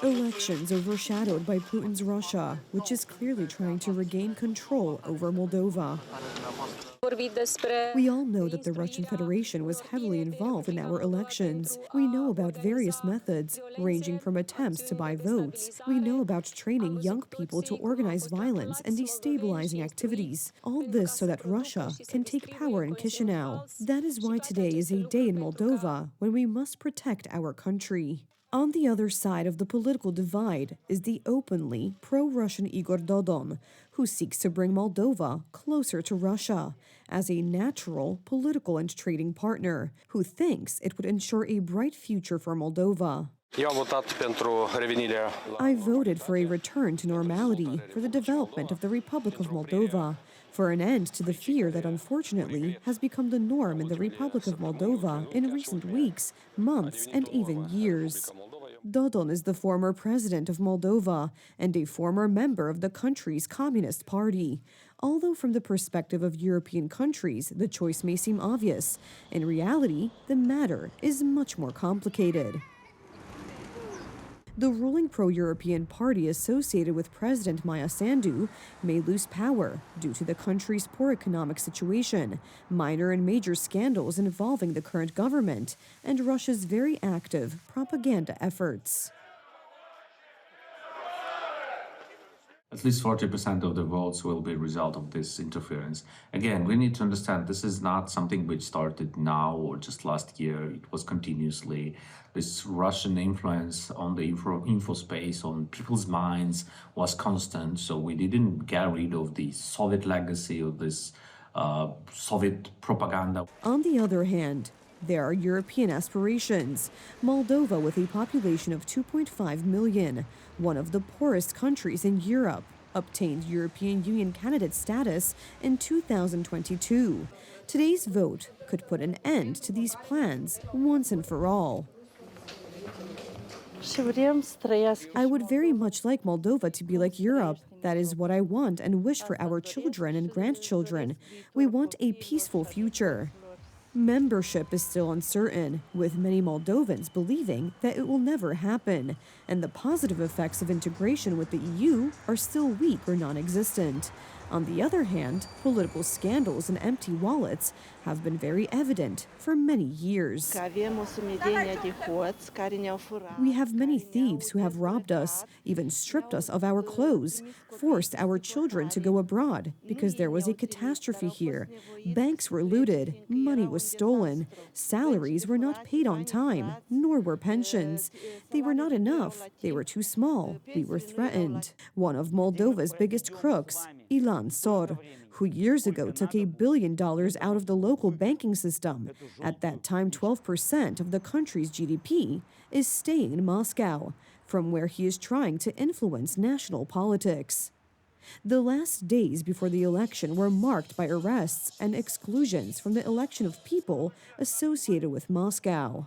Elections overshadowed by Putin's Russia, which is clearly trying to regain control over Moldova. We all know that the Russian Federation was heavily involved in our elections. We know about various methods, ranging from attempts to buy votes. We know about training young people to organize violence and destabilizing activities. All this so that Russia can take power in Chisinau. That is why today is a day in Moldova when we must protect our country. On the other side of the political divide is the openly pro-Russian Igor Dodon, who seeks to bring Moldova closer to Russia as a natural political and trading partner, who thinks it would ensure a bright future for Moldova. I voted for a return to normality, for the development of the Republic of Moldova, for an end to the fear that unfortunately has become the norm in the Republic of Moldova in recent weeks, months, and even years. Dodon is the former president of Moldova and a former member of the country's Communist Party. Although from the perspective of European countries, the choice may seem obvious, in reality, the matter is much more complicated. The ruling pro-European party associated with President Maia Sandu may lose power due to the country's poor economic situation, minor and major scandals involving the current government, and Russia's very active propaganda efforts. At least 40% of the votes will be a result of this interference. Again, we need to understand this is not something which started now or just last year. It was continuously. This Russian influence on the info space, on people's minds, was constant. So we didn't get rid of the Soviet legacy of this Soviet propaganda. On the other hand, there are European aspirations. Moldova, with a population of 2.5 million, one of the poorest countries in Europe, obtained European Union candidate status in 2022. Today's vote could put an end to these plans once and for all. I would very much like Moldova to be like Europe. That is what I want and wish for our children and grandchildren. We want a peaceful future. Membership is still uncertain, with many Moldovans believing that it will never happen, and the positive effects of integration with the EU are still weak or non-existent. On the other hand, political scandals and empty wallets have been very evident for many years. We have many thieves who have robbed us, even stripped us of our clothes, forced our children to go abroad because there was a catastrophe here. Banks were looted, money was stolen, salaries were not paid on time, nor were pensions. They were not enough, they were too small, we were threatened. One of Moldova's biggest crooks, Ilan Sor, who years ago took $1 billion out of the local banking system, at that time 12% of the country's GDP, is staying in Moscow, from where he is trying to influence national politics. The last days before the election were marked by arrests and exclusions from the election of people associated with Moscow.